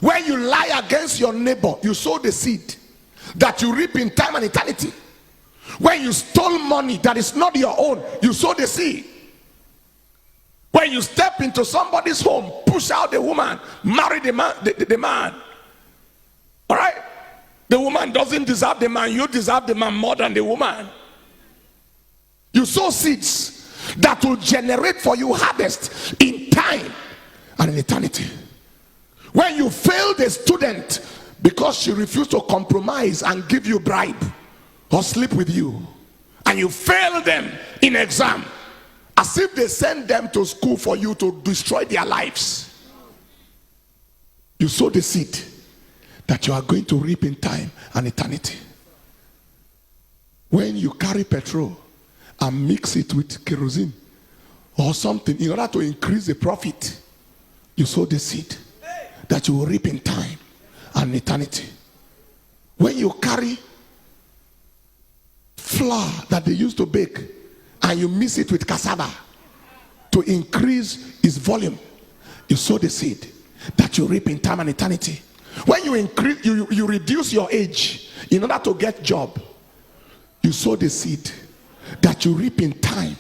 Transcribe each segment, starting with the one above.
When you lie against your neighbor, you sow the seed that you reap in time and eternity. When you stole money that is not your own, you sow the seed. When you step into somebody's home, push out the woman, marry the man, the man. All right? The woman doesn't deserve the man. You deserve the man more than the woman. You sow seeds that will generate for you harvest in time and in eternity. When you fail the student because she refused to compromise and give you bribe or sleep with you, and you fail them in exam, as if they send them to school for you to destroy their lives, you sow the seed that you are going to reap in time and eternity. When you carry petrol and mix it with kerosene or something in order to increase the profit, you sow the seed that you will reap in time and eternity. When you carry flour that they used to bake and you mix it with cassava to increase its volume, you sow the seed that you reap in time and eternity. When you increase, you reduce your age in order to get job, you sow the seed that you reap in time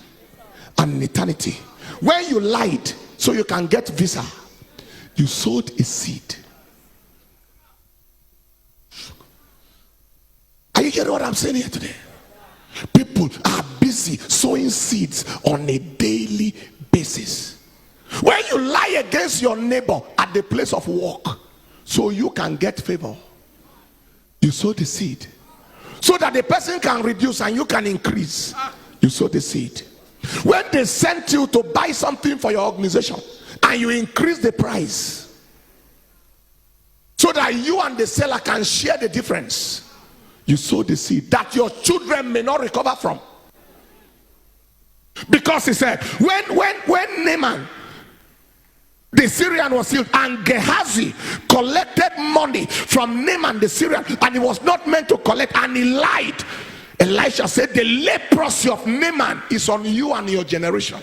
and in eternity. When you lied so you can get visa, you sowed a seed. Are you hearing what I'm saying here today? People are busy sowing seeds on a daily basis. When you lie against your neighbor at the place of work so you can get favor, you sow the seed so that the person can reduce and you can increase. You sow the seed. When they sent you to buy something for your organization and you increase the price so that you and the seller can share the difference, you sow the seed that your children may not recover from. Because he said, when Naaman the Syrian was healed and Gehazi collected money from Naaman the Syrian, and he was not meant to collect, and he lied, Elisha said, the leprosy of Naaman is on you and your generation.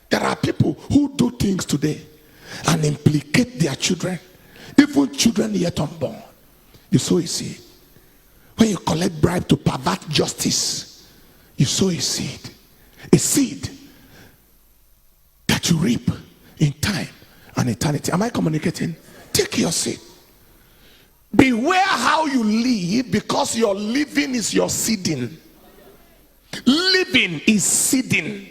There are people who do things today and implicate their children, even children yet unborn. You sow a seed. When you collect bribe to pervert justice, you sow a seed. A seed that you reap in time and eternity. Am I communicating? Take your seed. Beware how you live, because your living is your seeding. Living is seeding.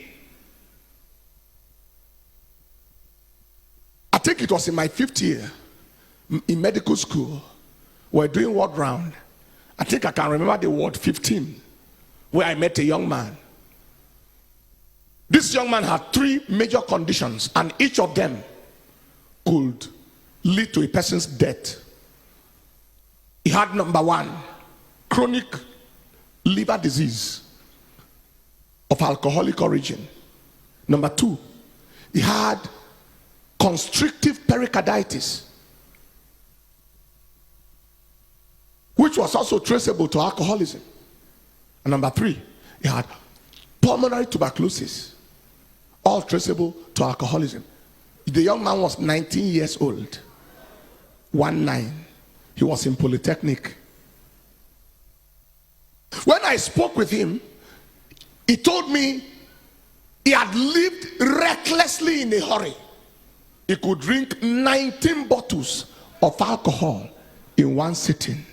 I think it was in my 5th year in medical school. We're doing word round. I think I can remember the word 15, where I met a young man. This young man had 3 major conditions, and each of them could lead to a person's death. He had number 1, chronic liver disease of alcoholic origin. Number 2, he had constrictive pericarditis, which was also traceable to alcoholism. And number 3, he had pulmonary tuberculosis, all traceable to alcoholism. The young man was 19 years old. 19. He was in Polytechnic. When I spoke with him, he told me he had lived recklessly in a hurry. He could drink 19 bottles of alcohol in one sitting.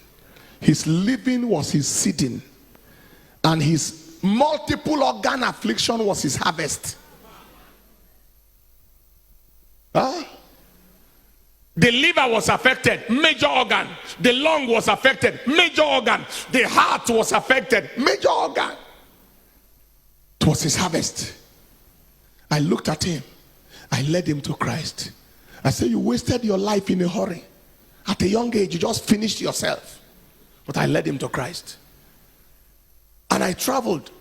His living was his seeding, and his multiple organ affliction was his harvest. The liver was affected, major organ. The lung was affected, major organ. The heart was affected, major organ. It was his harvest. I looked at him. I led him to Christ. I said, you wasted your life in a hurry. At a young age, you just finished yourself. But I led him to Christ. And I traveled.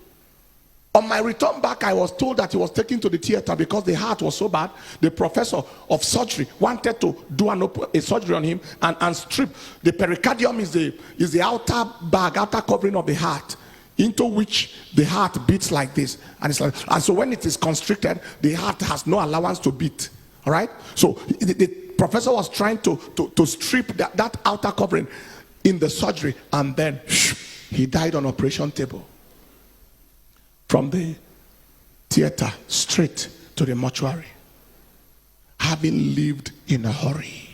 On my return back, I was told that he was taken to the theater because the heart was so bad. The professor of surgery wanted to do a surgery on him and strip. The pericardium is the outer bag, outer covering of the heart, into which the heart beats like this. And so when it is constricted, the heart has no allowance to beat. All right? So the professor was trying to strip that outer covering in the surgery, and then he died on operation table. From the theater straight to the mortuary. Having lived in a hurry,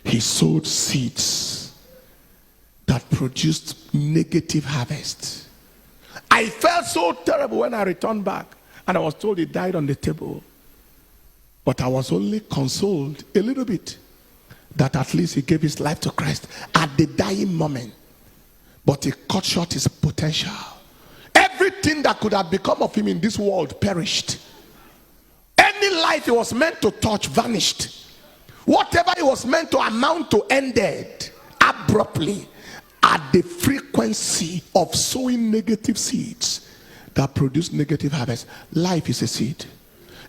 he sowed seeds that produced negative harvest. I felt so terrible when I returned back and I was told he died on the table. But I was only consoled a little bit that at least he gave his life to Christ at the dying moment. But he cut short his potential. Everything that could have become of him in this world perished. Any life he was meant to touch vanished. Whatever he was meant to amount to ended abruptly at the frequency of sowing negative seeds that produce negative harvest. Life is a seed.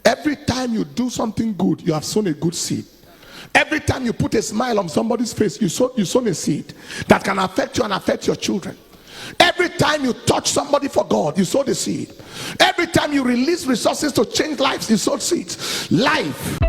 Every time you do something good, you have sown a good seed. Every time you put a smile on somebody's face, you sown a seed that can affect you and affect your children. Every time you touch somebody for God, you sow the seed. Every time you release resources to change lives, you sow seeds. Life